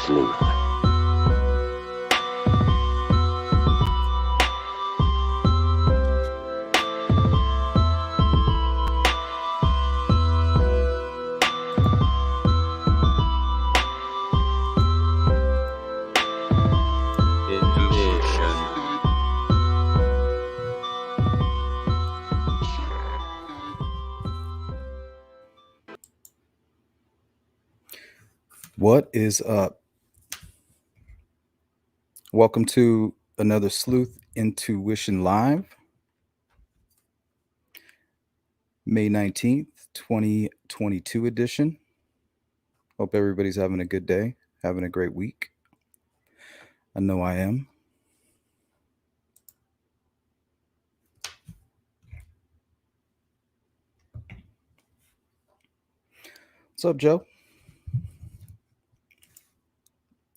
sleuth. What is up? Welcome to another Sleuth Intuition Live, May 19th, 2022 edition. Hope everybody's having a good day, having a great week. I know I am. What's up, Joe?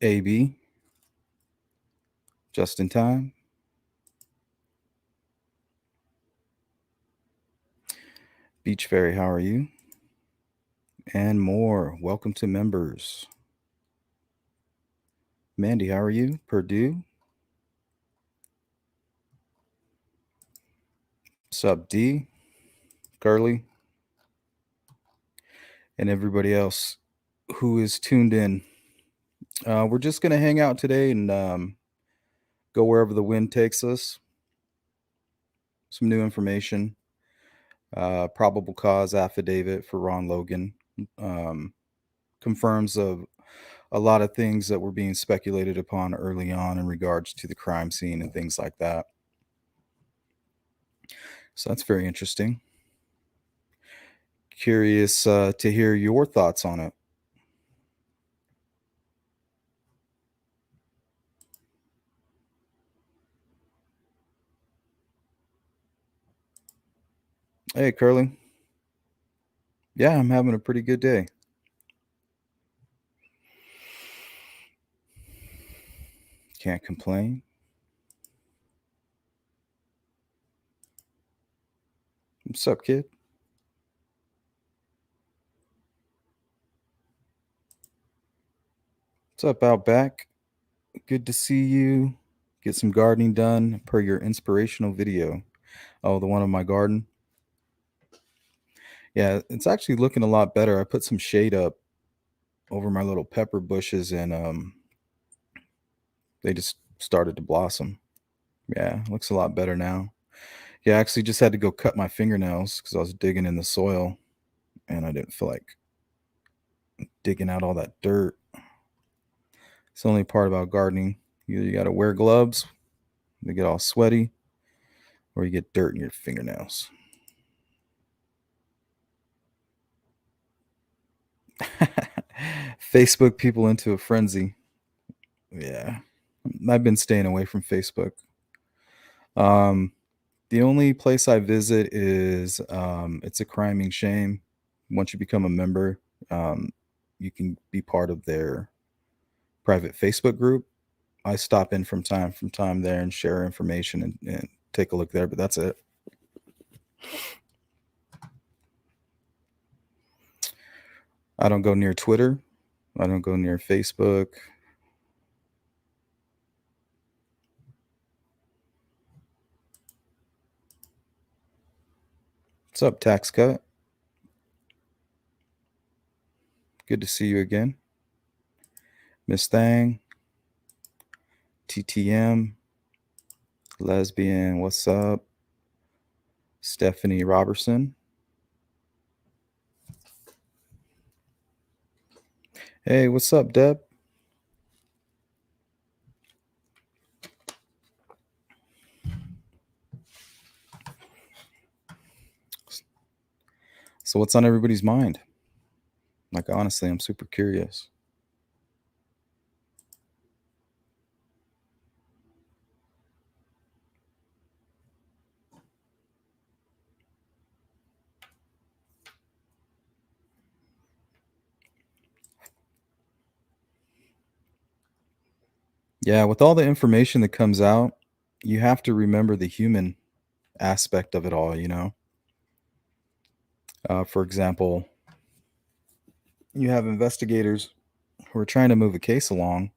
AB. Just in time. Beach Fairy, how are you? And more. Welcome to members. Mandy, how are you? Purdue. What's up, D? Curly? And everybody else who is tuned in. We're just going to hang out today and go wherever the wind takes us. Some new information. Probable cause affidavit for Ron Logan confirms a lot of things that were being speculated upon early on in regards to the crime scene and things like that. So that's very interesting. Curious to hear your thoughts on it. Hey, Curly. Yeah, I'm having a pretty good day. Can't complain. What's up, kid? What's up, Outback? Good to see you. Get some gardening done per your inspirational video. Oh, the one on my garden? Yeah, it's actually looking a lot better. I put some shade up over my little pepper bushes and they just started to blossom. Yeah, looks a lot better now. Yeah, I actually just had to go cut my fingernails because I was digging in the soil and I didn't feel like digging out all that dirt. It's the only part about gardening. You got to wear gloves, they get all sweaty, or you get dirt in your fingernails. Facebook people into a frenzy. Yeah, I've been staying away from Facebook. The only place I visit is it's a criming shame. Once you become a member, you can be part of their private Facebook group. I stop in from time there and share information and take a look there, but that's it. I don't go near Twitter. I don't go near Facebook. What's up, Tax Cut? Good to see you again. Miss Thang, TTM, Lesbian, what's up? Stephanie Robertson. Hey, what's up, Deb? So what's on everybody's mind? Like, honestly, I'm super curious. Yeah, with all the information that comes out, you have to remember the human aspect of it all, you know? For example, you have investigators who are trying to move a case along,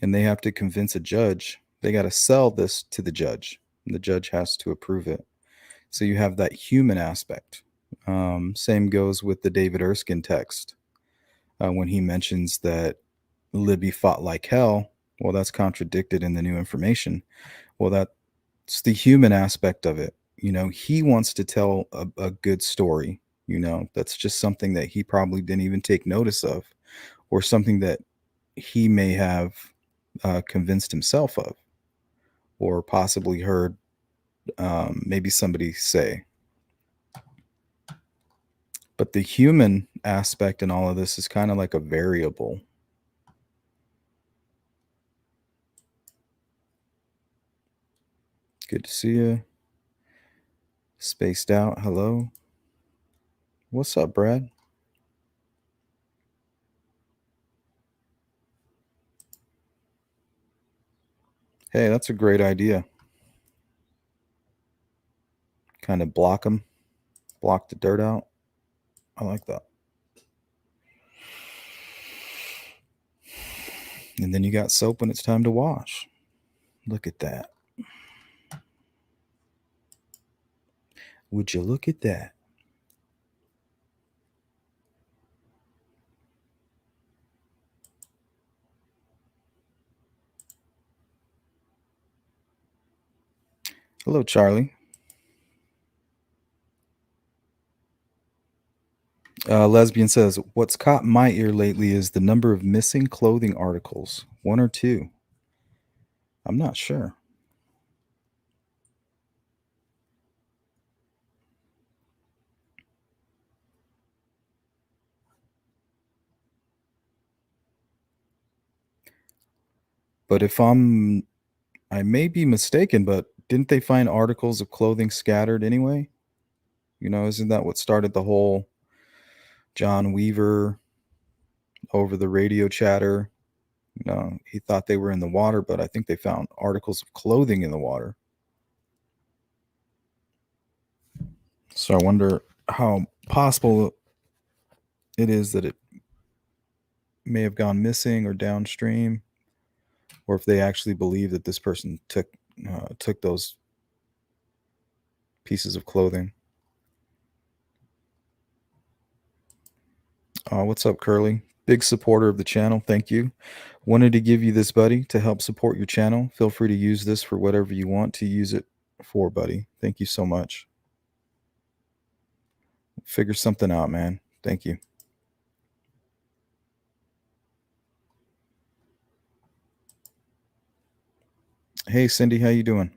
and they have to convince a judge. They got to sell this to the judge, and the judge has to approve it. So you have that human aspect. Same goes with the David Erskine text when he mentions that Libby fought like hell. Well, that's contradicted in the new information. Well, that's the human aspect of it. He wants to tell a good story. That's just something that he probably didn't even take notice of, or something that he may have convinced himself of, or possibly heard maybe somebody say. But the human aspect in all of this is kind of like a variable. Good to see you. Spaced out. Hello. What's up, Brad? Hey, that's a great idea. Kind of block them, block the dirt out. I like that. And then you got soap when it's time to wash. Look at that. Would you look at that? Hello, Charlie. Lesbian says, what's caught my ear lately is the number of missing clothing articles. 1 or 2. I'm not sure. But I may be mistaken, but didn't they find articles of clothing scattered anyway? Isn't that what started the whole John Weaver over the radio chatter? He thought they were in the water, but I think they found articles of clothing in the water. So I wonder how possible it is that it may have gone missing or downstream, or if they actually believe that this person took those pieces of clothing. What's up, Curly? Big supporter of the channel. Thank you. Wanted to give you this, buddy, to help support your channel. Feel free to use this for whatever you want to use it for, buddy. Thank you so much. Figure something out, man. Thank you. Hey, Cindy, how you doing?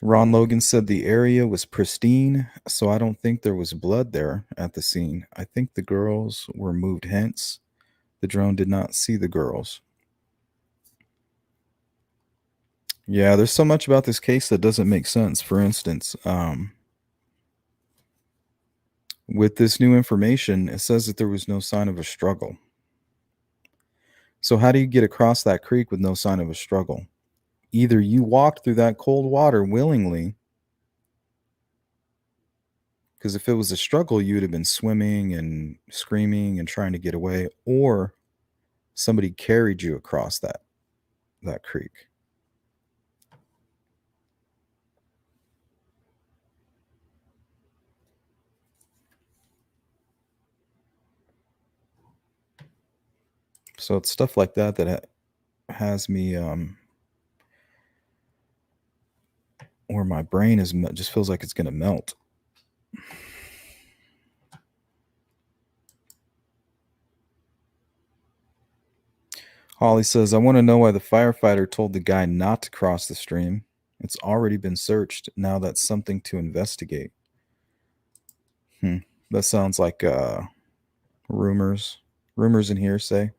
Ron Logan said the area was pristine, so I don't think there was blood there at the scene. I think the girls were moved hence. The drone did not see the girls. Yeah, there's so much about this case that doesn't make sense. For instance, with this new information, it says that there was no sign of a struggle. So how do you get across that creek with no sign of a struggle? Either you walked through that cold water willingly, because if it was a struggle, you would have been swimming and screaming and trying to get away, or somebody carried you across that creek. So it's stuff like that that has me where my brain is just feels like it's going to melt. Holly says, I want to know why the firefighter told the guy not to cross the stream. It's already been searched. Now that's something to investigate. That sounds like rumors and hearsay.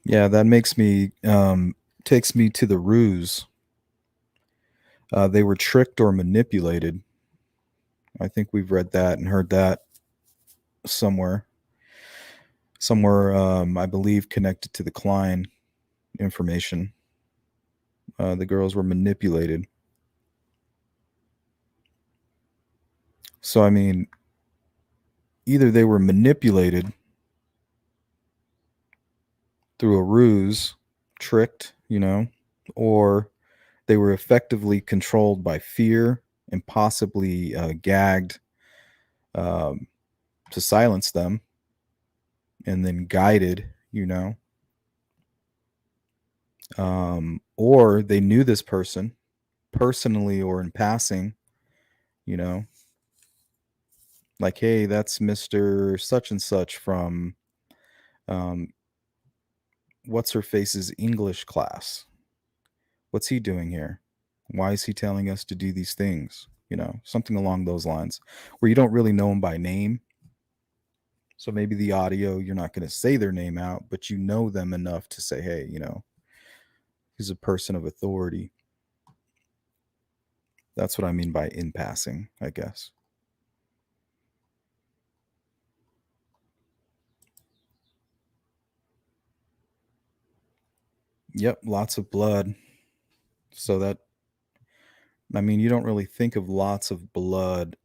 Yeah, that makes me takes me to the ruse. They were tricked or manipulated. I think we've read that and heard that somewhere. somewhere, I believe, connected to the Klein information. The girls were manipulated. So, I mean, either they were manipulated through a ruse, tricked, or they were effectively controlled by fear and possibly gagged um, to silence them and then guided, or they knew this person personally or in passing, you know, like, hey, that's Mr. Such and such from um, what's her face's English class. What's he doing here? Why is he telling us to do these things? Something along those lines where you don't really know him by name. So maybe the audio, you're not going to say their name out, but you know them enough to say, hey, he's a person of authority. That's what I mean by in passing, I guess. Yep, lots of blood. So that, I mean, you don't really think of lots of blood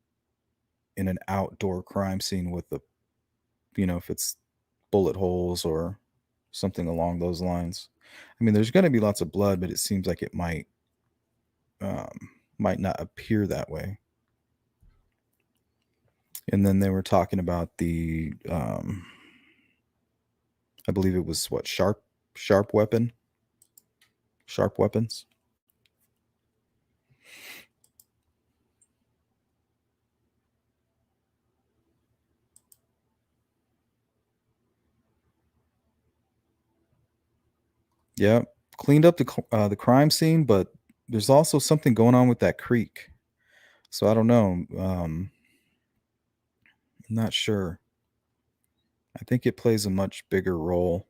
in an outdoor crime scene with if it's bullet holes or something along those lines. I mean, there's going to be lots of blood, but it seems like it might not appear that way. And then they were talking about the, I believe it was what, sharp weapons. Yeah, cleaned up the crime scene, but there's also something going on with that creek. So I don't know. I'm not sure. I think it plays a much bigger role,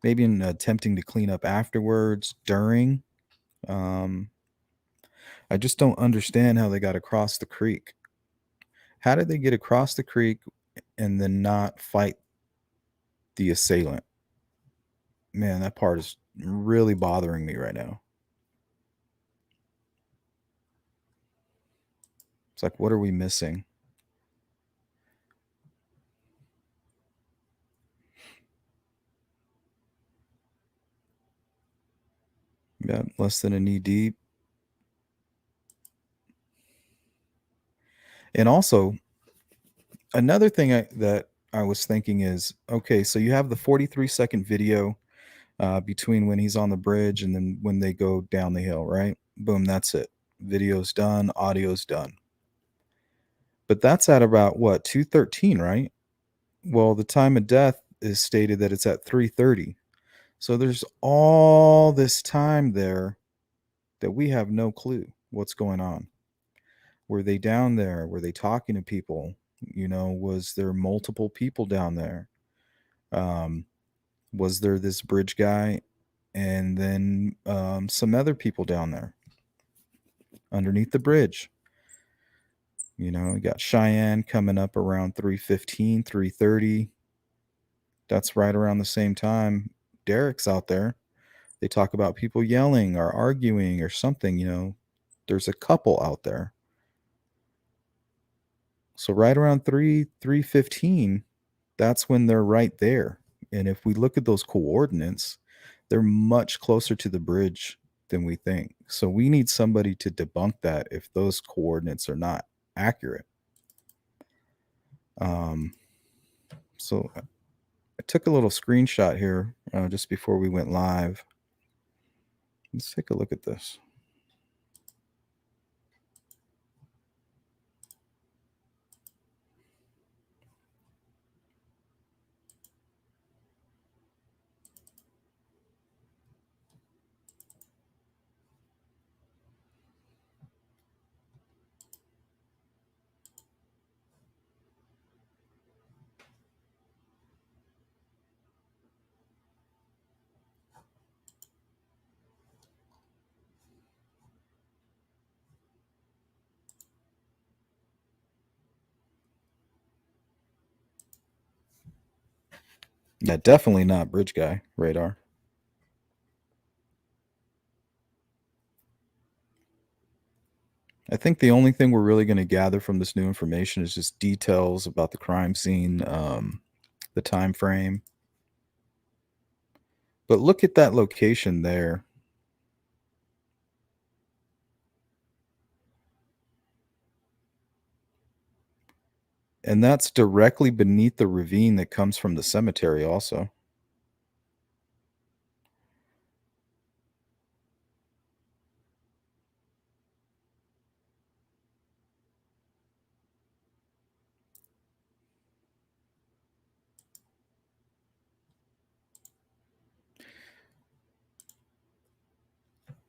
maybe in attempting to clean up afterwards, during. Um, I just don't understand how they got across the creek. How did they get across the creek and then not fight the assailant? Man, that part is really bothering me right now. It's like, what are we missing? Yeah, less than a knee deep. And also, another thing that I was thinking is, okay, so you have the 43-second video between when he's on the bridge and then when they go down the hill, right? Boom, that's it. Video's done, audio's done. But that's at about what, 2:13, right? Well, the time of death is stated that it's at 3:30. So there's all this time there that we have no clue what's going on. Were they down there? Were they talking to people? Was there multiple people down there? Um, was there this bridge guy and then some other people down there underneath the bridge? We got Cheyenne coming up around 3:15, 3:30. That's right around the same time Derek's out there. They talk about people yelling or arguing or something, there's a couple out there. So right around 3:15, that's when they're right there. And if we look at those coordinates, they're much closer to the bridge than we think. So we need somebody to debunk that if those coordinates are not accurate. Um, so I took a little screenshot here just before we went live. Let's take a look at this. Yeah, definitely not bridge guy radar. I think the only thing we're really going to gather from this new information is just details about the crime scene, the time frame. But look at that location there. And that's directly beneath the ravine that comes from the cemetery also.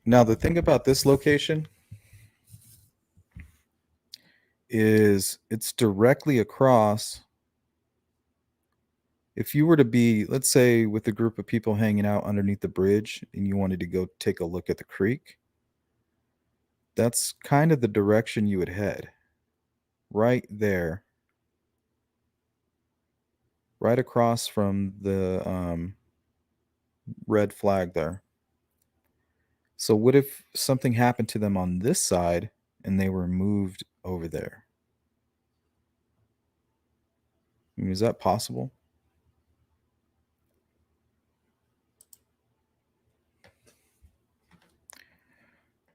Now, the thing about this location is it's directly across. If you were to be, let's say, with a group of people hanging out underneath the bridge and you wanted to go take a look at the creek, that's kind of the direction you would head. Right there. Right across from the red flag there. So, what if something happened to them on this side and they were moved over there? I mean, is that possible?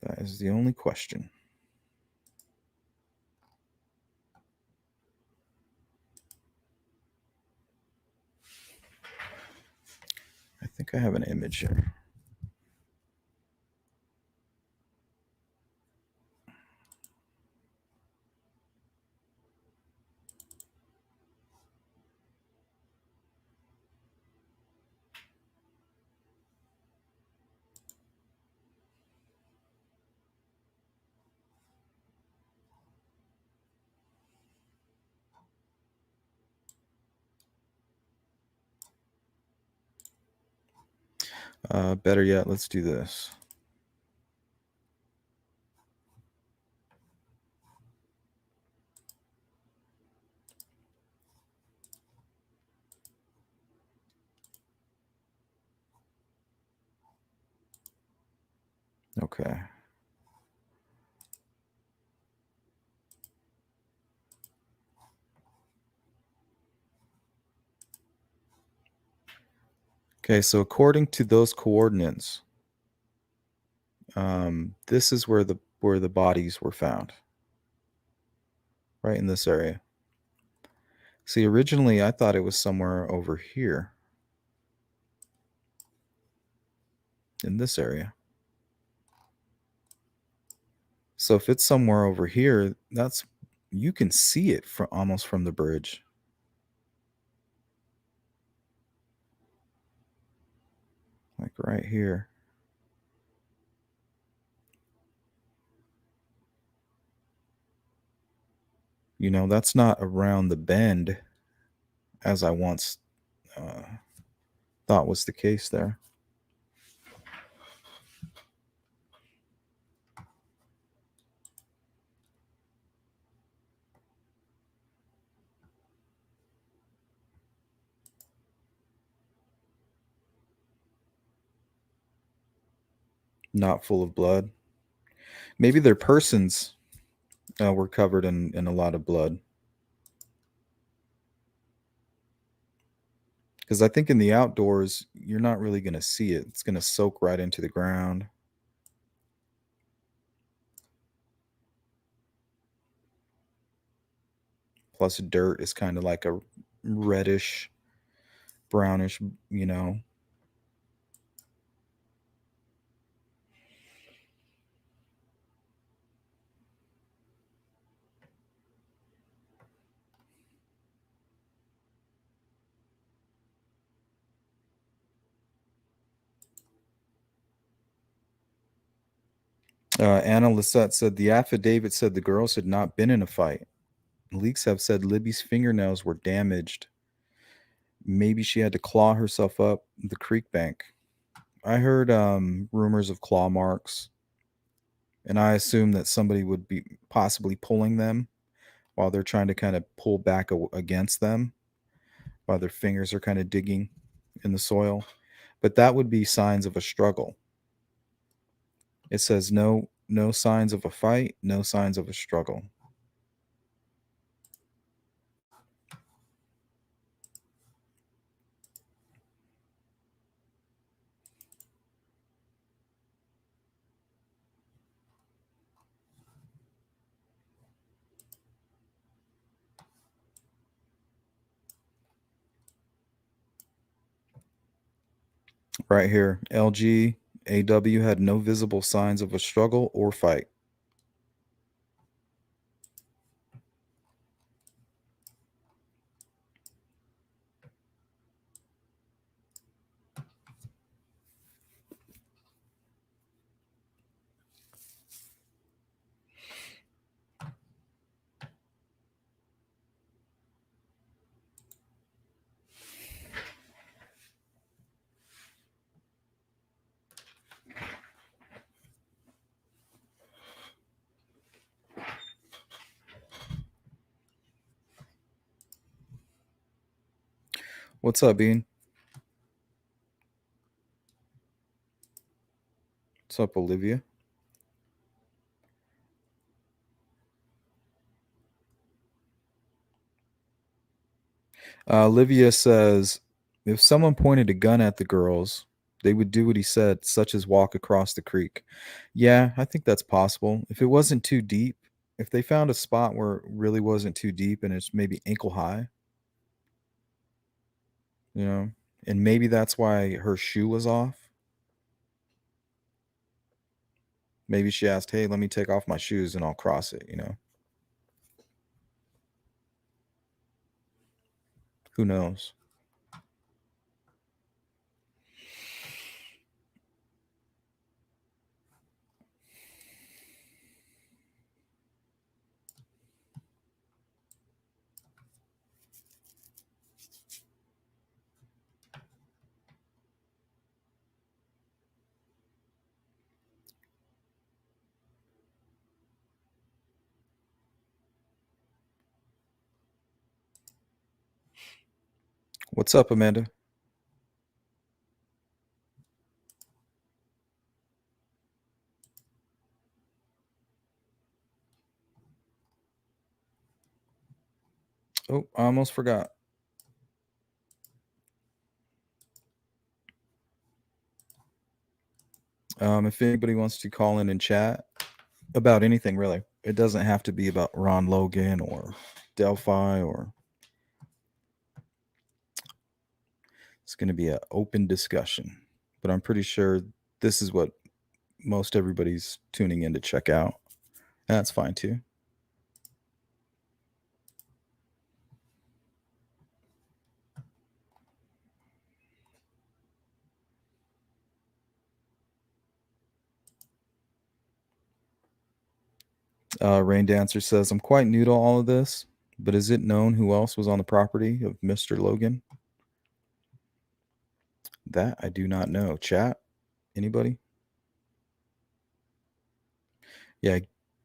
That is the only question. I think I have an image here. Better yet, let's do this. Okay. Okay, so according to those coordinates, this is where the bodies were found, right in this area. See, originally I thought it was somewhere over here in this area. So if it's somewhere over here, that's you can see it from almost from the bridge. Like right here. You know, that's not around the bend as I once uh, thought was the case there. Not full of blood. Maybe their persons were covered in a lot of blood. Because I think in the outdoors, you're not really going to see it. It's going to soak right into the ground. Plus, dirt is kind of like a reddish, brownish, you know. Anna Lisette said the affidavit said the girls had not been in a fight. Leaks have said Libby's fingernails were damaged. Maybe she had to claw herself up the creek bank. I heard rumors of claw marks, and I assume that somebody would be possibly pulling them while they're trying to kind of pull back against them, while their fingers are kind of digging. in the soil, but that would be signs of a struggle. It says no signs of a fight, no signs of a struggle. Right here, LGAW had no visible signs of a struggle or fight. What's up, Bean? What's up, Olivia? Olivia says if someone pointed a gun at the girls, they would do what he said, such as walk across the creek. Yeah, I think that's possible. If it wasn't too deep, if they found a spot where it really wasn't too deep and it's maybe ankle high, you know, and maybe that's why her shoe was off. Maybe she asked, "Hey, let me take off my shoes and I'll cross it." Who knows? What's up, Amanda? Oh, I almost forgot. If anybody wants to call in and chat about anything, really, it doesn't have to be about Ron Logan or Delphi, or it's going to be an open discussion. But I'm pretty sure this is what most everybody's tuning in to check out. That's fine too. Rain Dancer says, I'm quite new to all of this, but is it known who else was on the property of Mr. Logan? That I do not know. Chat? Anybody? Yeah,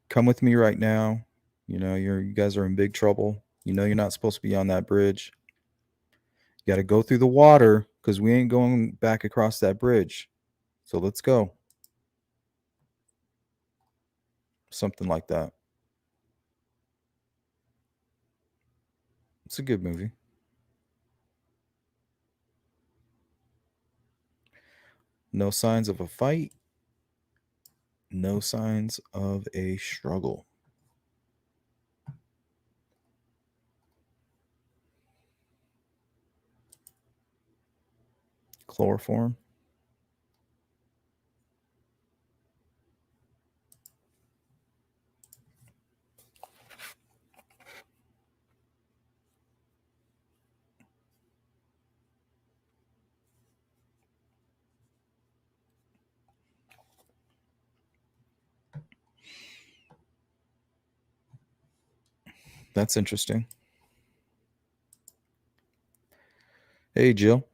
come with me right now. You guys are in big trouble. You're not supposed to be on that bridge. You got to go through the water because we ain't going back across that bridge. So let's go. Something like that. It's a good movie. No signs of a fight. No signs of a struggle. Chloroform. That's interesting. Hey, Jill.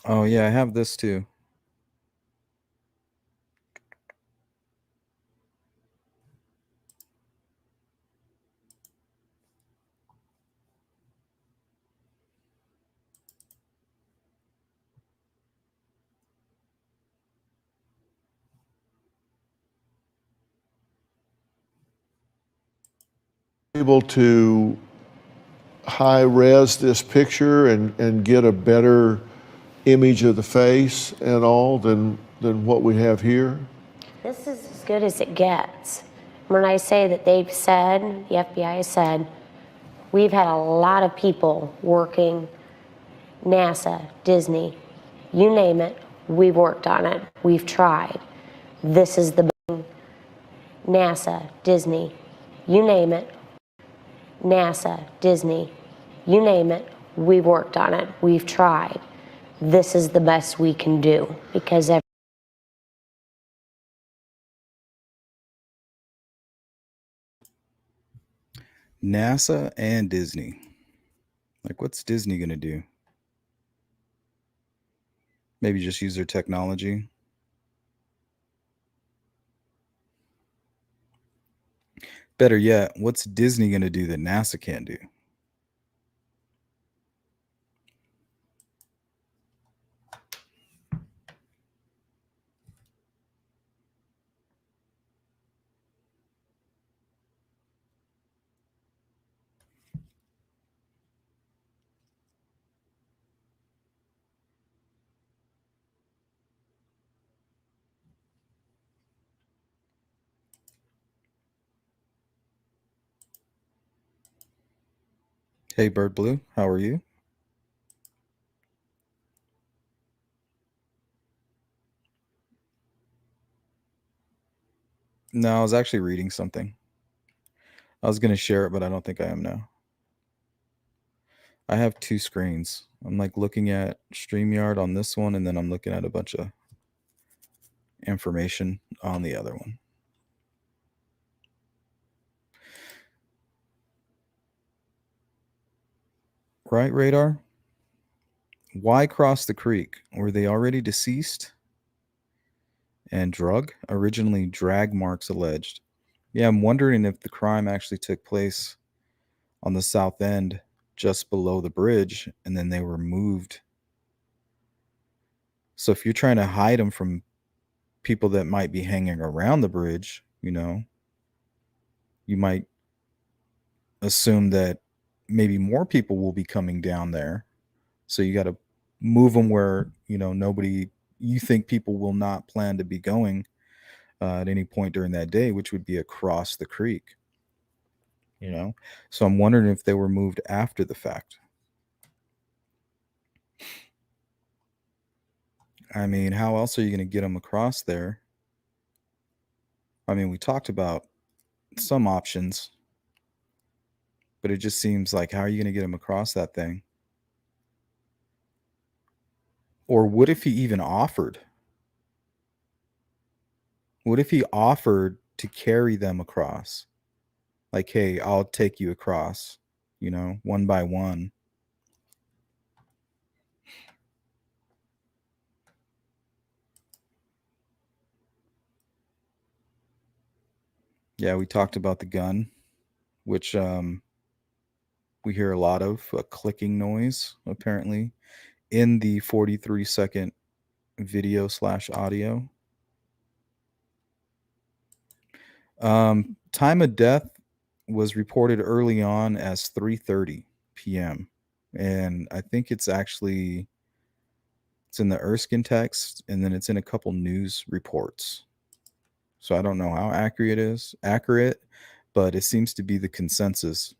Oh yeah, I have this too. Able to high res this picture and get a better image of the face and all than what we have here? This is as good as it gets. When I say that they've said, the FBI has said, we've had a lot of people working, NASA, Disney, you name it, we've worked on it, we've tried. This is the NASA, Disney, you name it, NASA, Disney, you name it, we've worked on it, we've tried. This is the best we can do because NASA and Disney. Like, what's Disney gonna do? Maybe just use their technology. Better yet, what's Disney gonna do that NASA can't do? Hey, Bird Blue, how are you? No, I was actually reading something. I was gonna share it, but I don't think I am now. I have two screens. I'm like looking at StreamYard on this one, and then I'm looking at a bunch of information on the other one. Right, Radar? Why cross the creek? Were they already deceased? And drug? Originally drag marks alleged. Yeah, I'm wondering if the crime actually took place on the south end, just below the bridge, and then they were moved. So if you're trying to hide them from people that might be hanging around the bridge, you might assume that maybe more people will be coming down there. So you got to move them where, nobody, you think people will not plan to be going at any point during that day, which would be across the creek, you know? So I'm wondering if they were moved after the fact. I mean, how else are you going to get them across there? I mean, we talked about some options, but it just seems like how are you going to get them across that thing? Or what if he even offered? What if he offered to carry them across? Like, hey, I'll take you across, one by one. Yeah, we talked about the gun, which we hear a lot of a clicking noise apparently in the 43-second video slash audio. Time of death was reported early on as 3:30 p.m. And I think it's in the Erskine text, and then it's in a couple news reports. So I don't know how accurate, but it seems to be the consensus.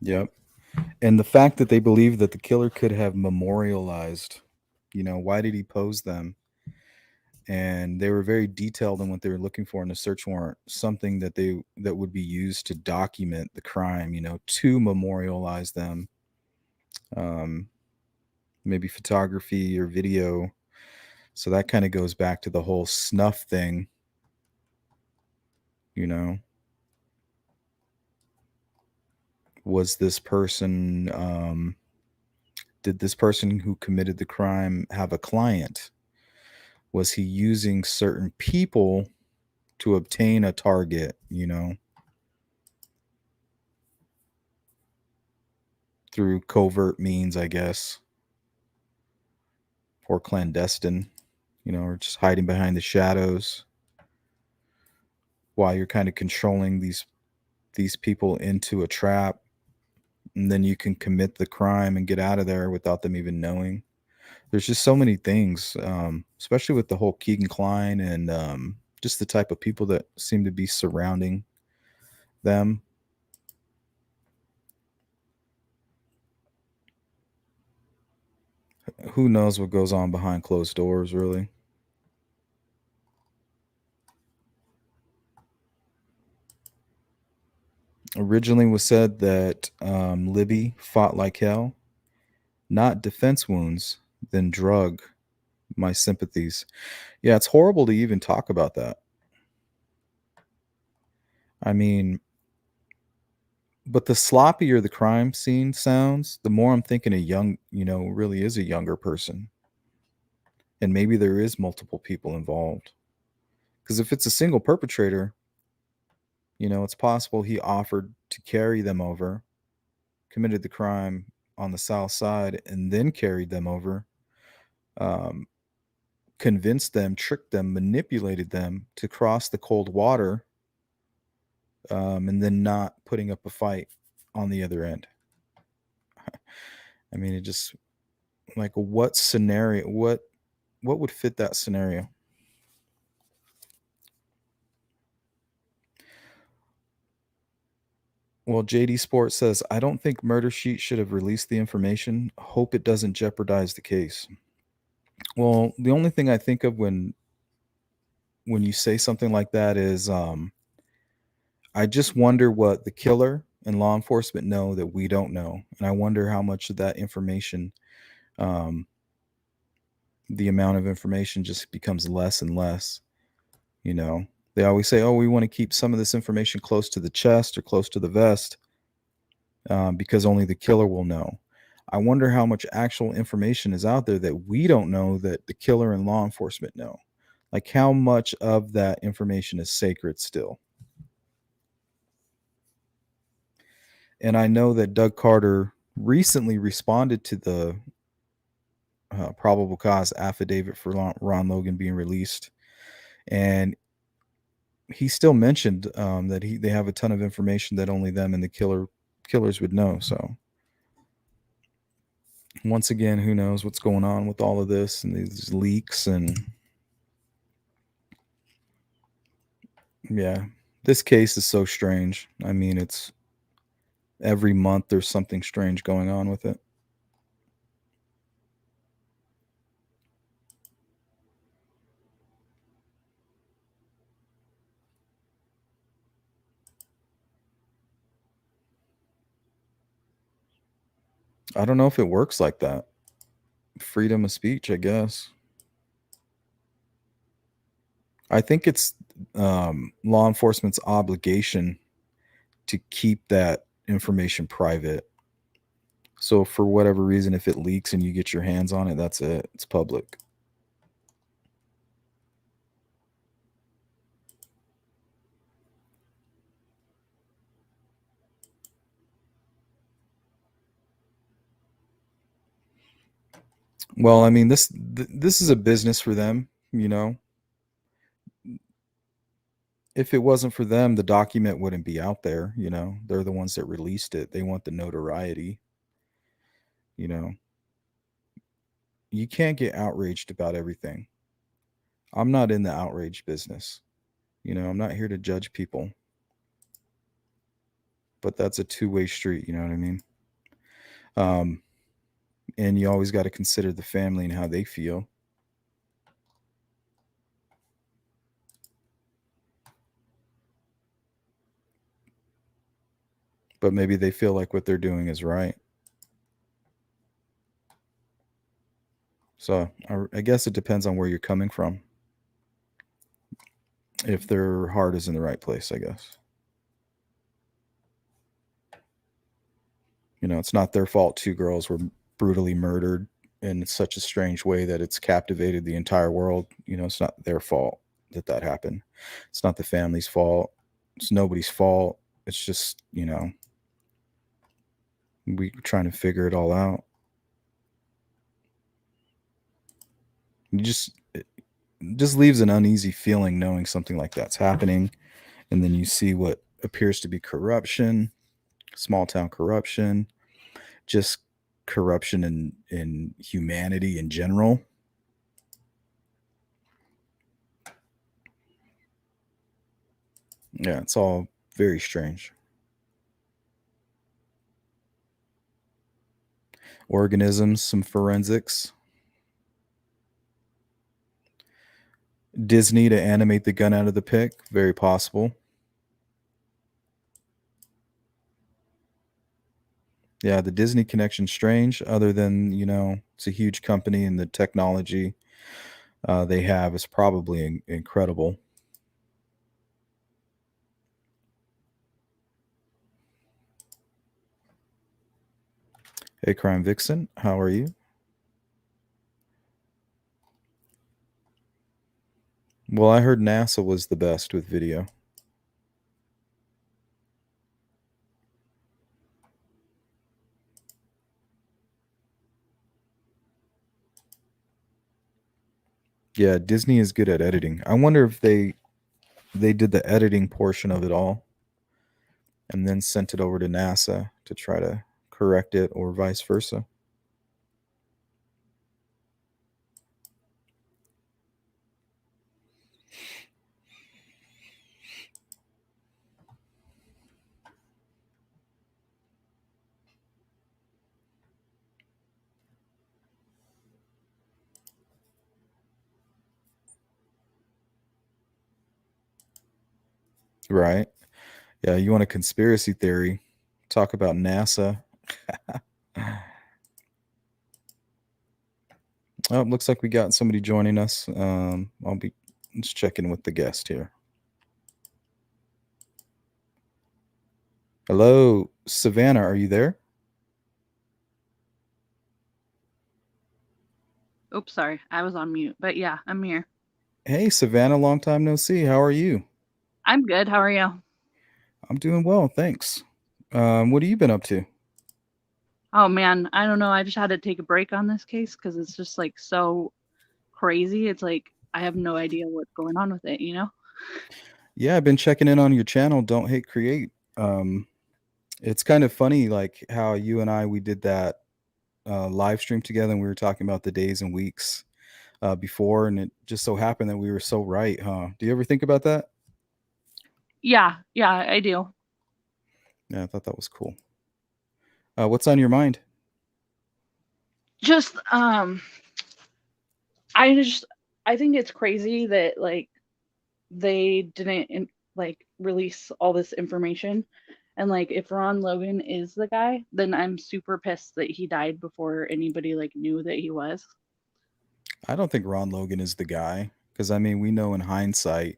Yep. And the fact that they believe that the killer could have memorialized, why did he pose them? And they were very detailed in what they were looking for in the search warrant, something that would be used to document the crime, to memorialize them. Um, maybe photography or video. So that kind of goes back to the whole snuff thing, you know. Was this person, did this person who committed the crime have a client? Was he using certain people to obtain a target, you know, through covert means, I guess, or clandestine, you know, or just hiding behind the shadows while you're kind of controlling these people into a trap, and then you can commit the crime and get out of there without them even knowing. There's just so many things, especially with the whole Keegan Klein and just the type of people that seem to be surrounding them. Who knows what goes on behind closed doors, really? Originally was said that Libby fought like hell, not defense wounds, then drug. My sympathies. Yeah, it's horrible to even talk about that. I mean, but the sloppier the crime scene sounds, the more I'm thinking a young, really is a younger person. And maybe there is multiple people involved. Because if it's a single perpetrator, it's possible he offered to carry them over, committed the crime on the south side, and then carried them over, um, convinced them, tricked them, manipulated them to cross the cold water, and then not putting up a fight on the other end. I mean, it just like what scenario, what would fit that scenario? Well, JD Sports says, I don't think Murder Sheet should have released the information. Hope it doesn't jeopardize the case. Well, the only thing I think of when you say something like that is I just wonder what the killer and law enforcement know that we don't know. And I wonder how much of that information, um, the amount of information just becomes less and less. They always say, oh, we want to keep some of this information close to the chest or close to the vest, because only the killer will know. I wonder how much actual information is out there that we don't know that the killer and law enforcement know. Like how much of that information is sacred still. And I know that Doug Carter recently responded to the probable cause affidavit for Ron Logan being released. And he still mentioned that they have a ton of information that only them and the killers would know. So once again, who knows what's going on with all of this and these leaks. And yeah, this case is so strange. I mean, it's every month there's something strange going on with it. I don't know if it works like that. Freedom of speech, I guess. I think it's law enforcement's obligation to keep that information private. So for whatever reason, if it leaks and you get your hands on it, that's it. It's public. Well, I mean, this is a business for them, If it wasn't for them, the document wouldn't be out there, They're the ones that released it. They want the notoriety, you know. You can't get outraged about everything. I'm not in the outrage business. I'm not here to judge people. But that's a two-way street, you know what I mean? And you always got to consider the family and how they feel. But maybe they feel like what they're doing is right. So I guess it depends on where you're coming from. If their heart is in the right place, I guess. You know, it's not their fault 2 girls were brutally murdered in such a strange way that it's captivated the entire world. You know, it's not their fault that happened. It's not the family's fault. It's nobody's fault. It's just, you know, we trying to figure it all out. It just leaves an uneasy feeling knowing something like that's happening, and then you see what appears to be corruption, small town corruption, just corruption in humanity in general. Yeah, it's all very strange. Organisms, some forensics. Disney to animate the gun out of the pic, very possible. Yeah, the Disney connection's strange, other than, you know, it's a huge company and the technology they have is probably incredible. Hey, Crime Vixen, how are you? Well, I heard NASA was the best with video. Yeah, Disney is good at editing. I wonder if they did the editing portion of it all and then sent it over to NASA to try to correct it, or vice versa. Right. Yeah, you want a conspiracy theory? Talk about NASA. Oh, looks like we got somebody joining us. I'll be just checking with the guest here. Hello, Savannah, are you there? Oops, sorry. I was on mute. But yeah, I'm here. Hey, Savannah, long time no see. How are you? I'm good. How are you? I'm doing well, thanks. What have you been up to? Oh man, I don't know. I just had to take a break on this case because it's just like so crazy. It's like I have no idea what's going on with it, you know? Yeah, I've been checking in on your channel, Don't Hate Create. It's kind of funny, like how you and we did that live stream together, and we were talking about the days and weeks before, and it just so happened that we were so right, huh? Do you ever think about that? Yeah, I do. Yeah, I thought that was cool. What's on your mind? Just I think it's crazy that like they didn't like release all this information. And like if Ron Logan is the guy, then I'm super pissed that he died before anybody like knew that he was. I don't think Ron Logan is the guy, because I mean, we know in hindsight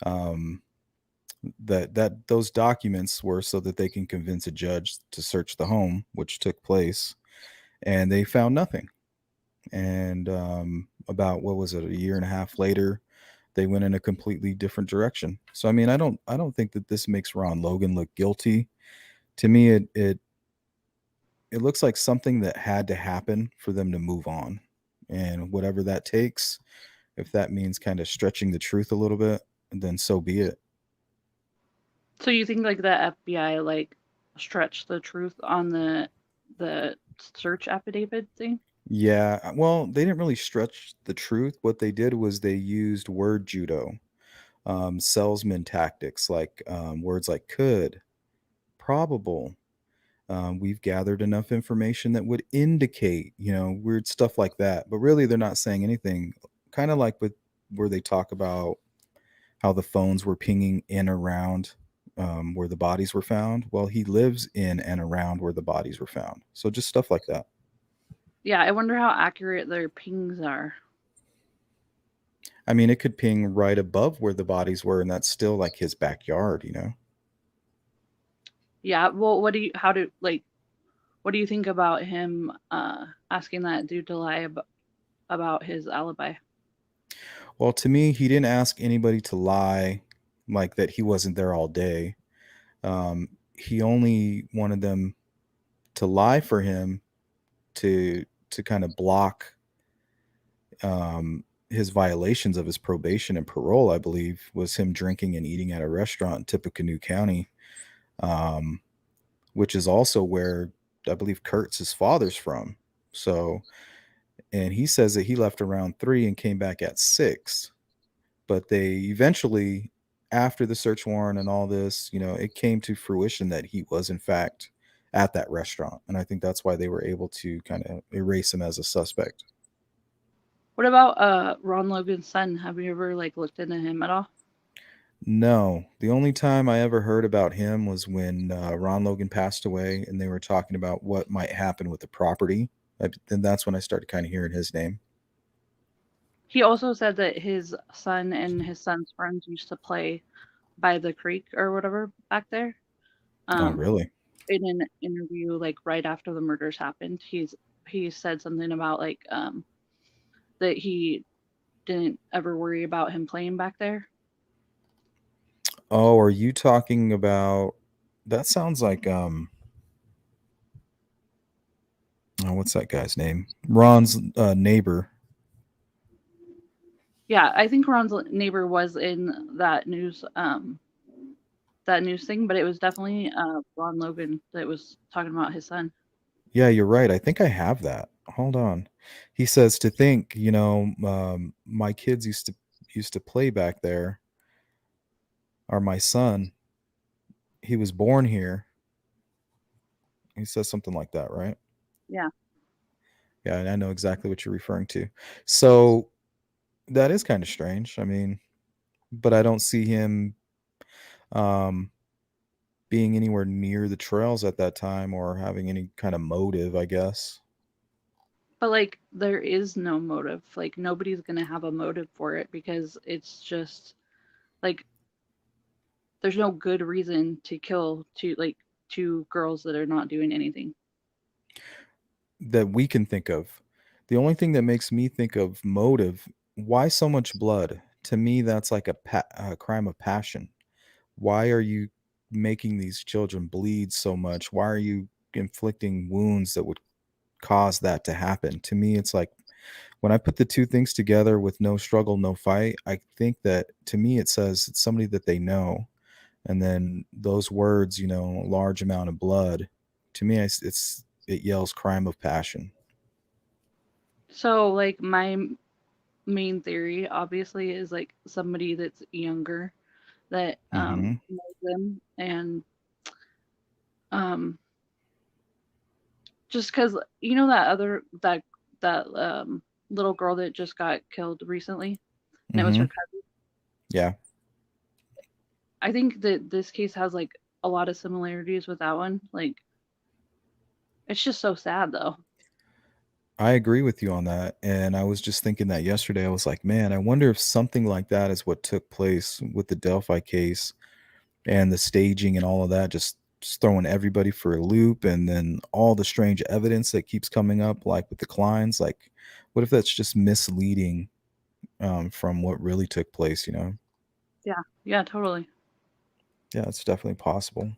um, that those documents were so that they can convince a judge to search the home, which took place, and they found nothing. And about, what was it, a year and a half later, they went in a completely different direction. So I mean, I don't think that this makes Ron Logan look guilty. To me, it looks like something that had to happen for them to move on, and whatever that takes, if that means kind of stretching the truth a little bit, then so be it. So you think like the FBI like stretched the truth on the search affidavit thing? Yeah, well, they didn't really stretch the truth. What they did was they used word judo, salesman tactics, like words like could, probable. We've gathered enough information that would indicate, you know, weird stuff like that. But really, they're not saying anything. Kind of like with where they talk about how the phones were pinging in around where the bodies were found. Well, he lives in and around where the bodies were found. So just stuff like that. Yeah, I wonder how accurate their pings are. I mean, it could ping right above where the bodies were, and that's still like his backyard, you know? Yeah, well, what do you think about him asking that dude to lie about his alibi? Well, to me, he didn't ask anybody to lie, like that he wasn't there all day. He only wanted them to lie for him to kind of block his violations of his probation and parole. I believe was him drinking and eating at a restaurant in Tippecanoe County, um, which is also where I believe Kurtz's father's from. So, and he says that he left around 3 and came back at 6. But they eventually, after the search warrant and all this, you know, it came to fruition that he was in fact at that restaurant, and I think that's why they were able to kind of erase him as a suspect. What about Ron Logan's son? Have you ever like looked into him at all? No, the only time I ever heard about him was when Ron Logan passed away, and they were talking about what might happen with the property. Then that's when I started kind of hearing his name. He also said that his son and his son's friends used to play by the creek or whatever back there. Oh, Um, really? in an interview, like right after the murders happened, he said something about that he didn't ever worry about him playing back there. Oh, are you talking about? That sounds like oh, what's that guy's name? Ron's neighbor. Yeah, I think Ron's neighbor was in that news thing, but it was definitely Ron Logan that was talking about his son. Yeah, you're right. I think I have that. Hold on. He says to think, you know, my kids used to play back there, or my son, he was born here. He says something like that, right? Yeah. Yeah, and I know exactly what you're referring to. So that is kind of strange. I mean, but I don't see him um being anywhere near the trails at that time or having any kind of motive, I guess. But like there is no motive. Like nobody's gonna have a motive for it because it's just like there's no good reason to kill two girls that are not doing anything. That we can think of. The only thing that makes me think of motive, why so much blood? To me, that's like a crime of passion. Why are you making these children bleed so much? Why are you inflicting wounds that would cause that to happen? To me, it's like when I put the two things together with no struggle, no fight, I think that to me it says it's somebody that they know. And then those words, you know, large amount of blood, to me, it yells crime of passion. So like my main theory obviously is like somebody that's younger that Hmm. knows them and um just because you know that little girl that just got killed recently and it was her Hmm. cousin. Yeah. I think that this case has like a lot of similarities with that one. Like it's just so sad though. I agree with you on that. And I was just thinking that yesterday. I was like, man, I wonder if something like that is what took place with the Delphi case and the staging and all of that, just throwing everybody for a loop. And then all the strange evidence that keeps coming up, like with the Kleins. Like, what if that's just misleading from what really took place, you know? Yeah, yeah, totally. Yeah, it's definitely possible.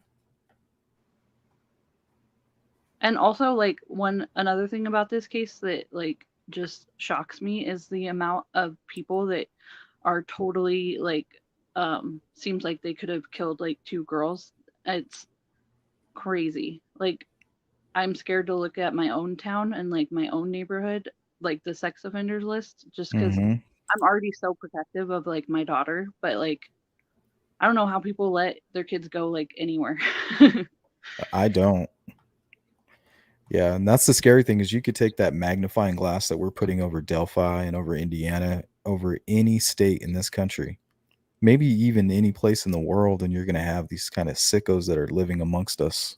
And also like one another thing about this case that like just shocks me is the amount of people that are totally like seems like they could have killed like two girls. It's crazy. Like I'm scared to look at my own town and like my own neighborhood, like the sex offenders list, just because Hmm. I'm already so protective of like my daughter, but like I don't know how people let their kids go like anywhere. I don't. Yeah, and that's the scary thing is you could take that magnifying glass that we're putting over Delphi and over Indiana, over any state in this country, maybe even any place in the world, and you're going to have these kind of sickos that are living amongst us.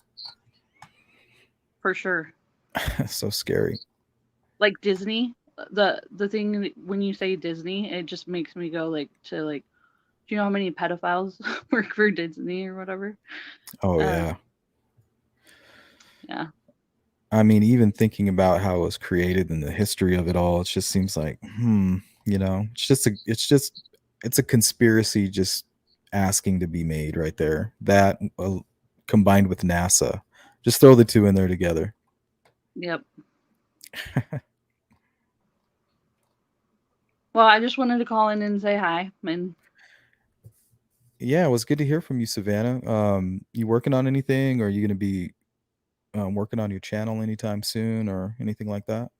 For sure. So scary. like Disney. The thing when you say Disney, it just makes me go like to like, do you know how many pedophiles work for Disney or whatever? Oh yeah. Yeah. I mean, even thinking about how it was created and the history of it all, it just seems like, it's a conspiracy just asking to be made right there. That combined with NASA, just throw the two in there together. Yep. Well, I just wanted to call in and say hi. And Yeah, it was good to hear from you, Savannah. You working on anything, or are you going to be working on your channel anytime soon, or anything like that?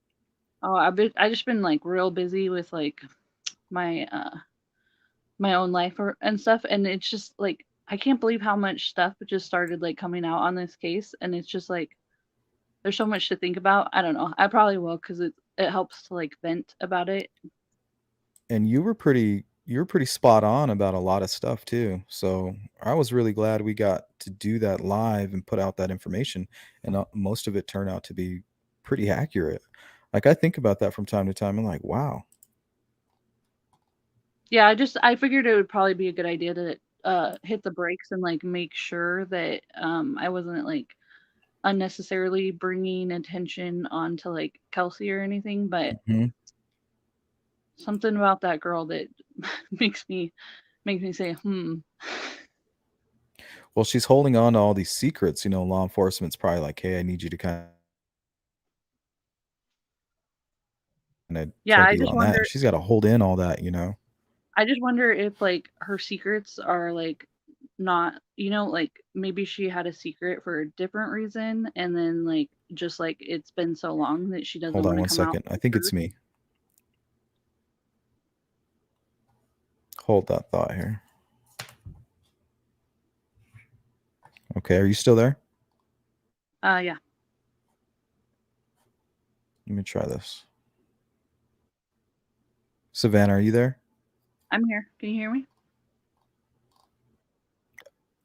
oh, I just been like real busy with like my my own life and stuff, and it's just like I can't believe how much stuff just started like coming out on this case, and it's just like there's so much to think about. I don't know. I probably will because it helps to like vent about it. And you were pretty spot on about a lot of stuff too. So I was really glad we got to do that live and put out that information, and most of it turned out to be pretty accurate. Like I think about that from time to time. I'm like, wow. Yeah, I figured it would probably be a good idea to hit the brakes and like make sure that I wasn't like unnecessarily bringing attention onto like Kelsey or anything, but Mhm. something about that girl that makes me say, hmm. Well, she's holding on to all these secrets. Law enforcement's probably like, hey, I need you to kind of Yeah, tread you on that. She's got to hold in all that. I just wonder if like her secrets are like not, like maybe she had a secret for a different reason and then like just like it's been so long that she doesn't Hold on want to one come out second. I with the think it's truth. me. Hold that thought here. Okay, are you still there? Yeah, Let me try this. Savannah, are you there? I'm here. Can you hear me?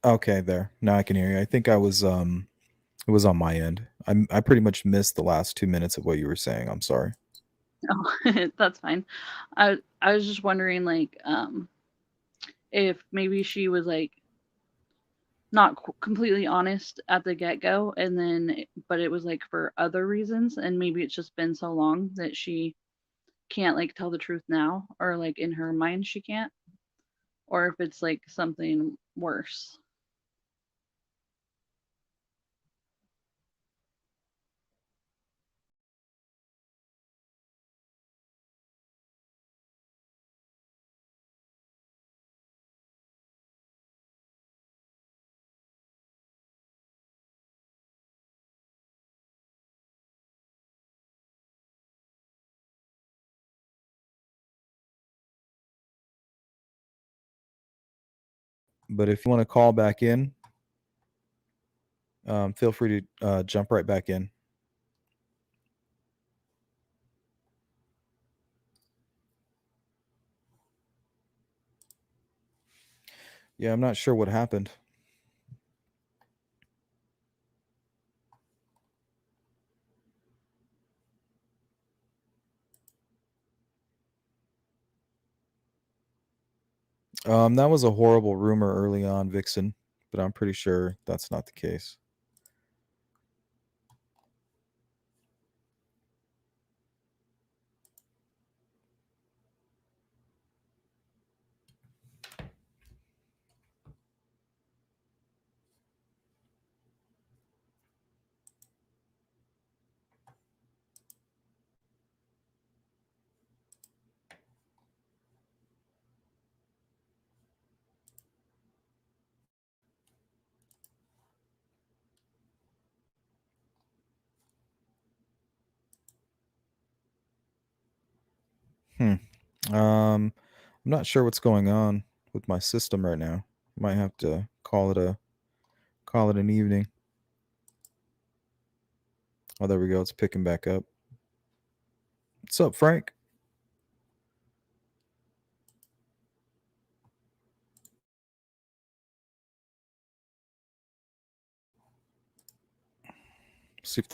Okay, there. Now I can hear you. I think it was on my end. I pretty much missed the last 2 minutes of what you were saying. I'm sorry. Oh, that's fine. I was just wondering like if maybe she was like not completely honest at the get-go and then but it was like for other reasons and maybe it's just been so long that she can't like tell the truth now or like in her mind she can't or if it's like something worse. But if you want to call back in, feel free to jump right back in. Yeah, I'm not sure what happened. That was a horrible rumor early on, Vixen, but I'm pretty sure that's not the case. Hmm. I'm not sure what's going on with my system right now. Might have to call it an evening. Oh, there we go. It's picking back up. What's up, Frank? See if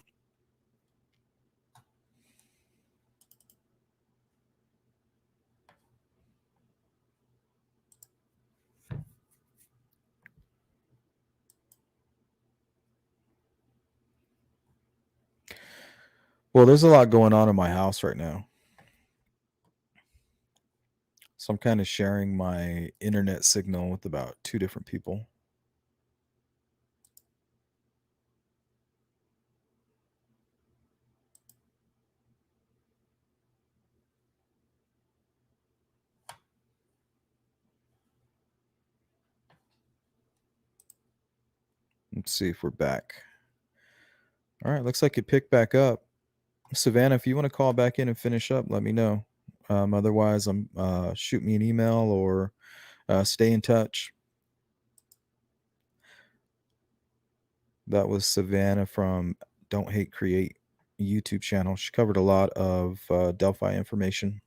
Well, there's a lot going on in my house right now. So I'm kind of sharing my internet signal with about 2 different people. Let's see if we're back. All right, looks like it picked back up. Savannah, if you want to call back in and finish up, let me know. Otherwise, shoot me an email or stay in touch. That was Savannah from Don't Hate Create YouTube channel. She covered a lot of Delphi information.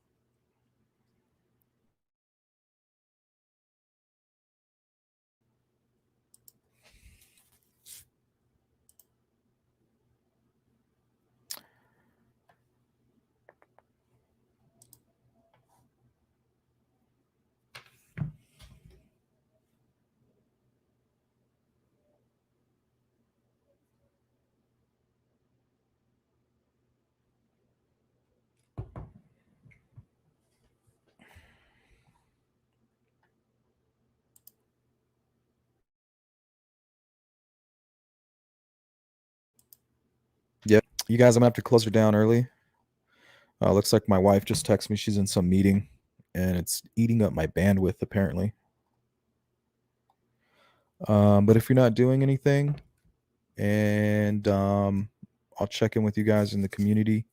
Yep. You guys, I'm going to have to close her down early. Looks like my wife just texted me. She's in some meeting, and it's eating up my bandwidth, apparently. But if you're not doing anything, and I'll check in with you guys in the community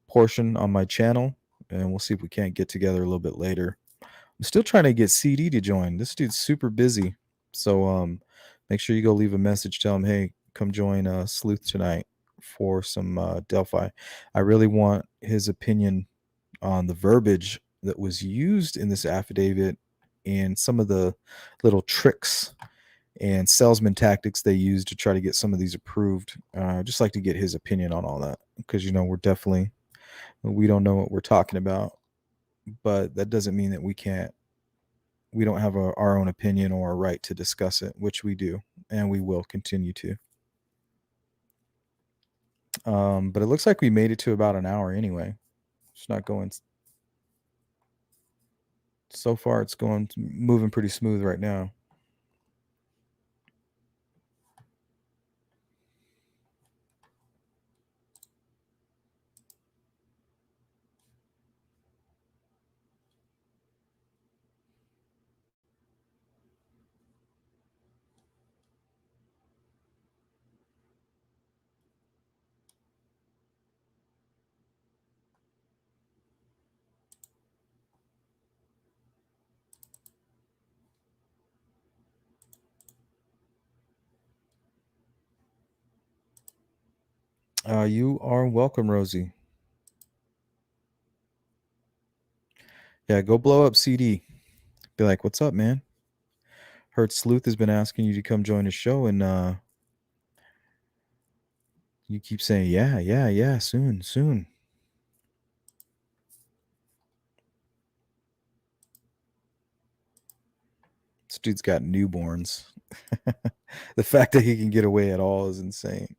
portion on my channel, and we'll see if we can't get together a little bit later. I'm still trying to get CD to join. This dude's super busy. So make sure you go leave a message. Tell him, hey, come join Sleuth tonight for some Delphi. I really want his opinion on the verbiage that was used in this affidavit and some of the little tricks and salesman tactics they use to try to get some of these approved. Just like to get his opinion on all that, because we don't know what we're talking about, but that doesn't mean that we don't have our own opinion or a right to discuss it, which we do, and we will continue to. But it looks like we made it to about an hour anyway. It's not going so far. It's moving pretty smooth right now. You are welcome, Rosie. Yeah, go blow up CD. Be like, what's up, man? Heard Sleuth has been asking you to come join the show, and you keep saying, yeah, soon. This dude's got newborns. The fact that he can get away at all is insane.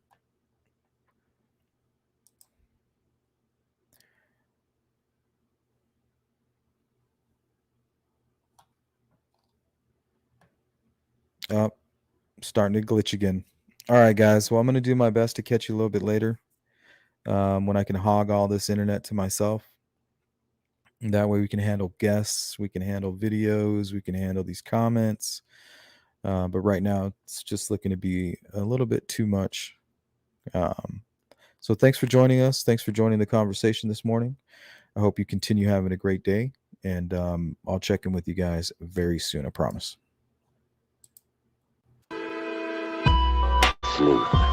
Oh, starting to glitch again. All right, guys. Well, I'm going to do my best to catch you a little bit later when I can hog all this internet to myself. And that way we can handle guests, we can handle videos, we can handle these comments. But right now, it's just looking to be a little bit too much. So thanks for joining us. Thanks for joining the conversation this morning. I hope you continue having a great day. And I'll check in with you guys very soon, I promise. Sleuth.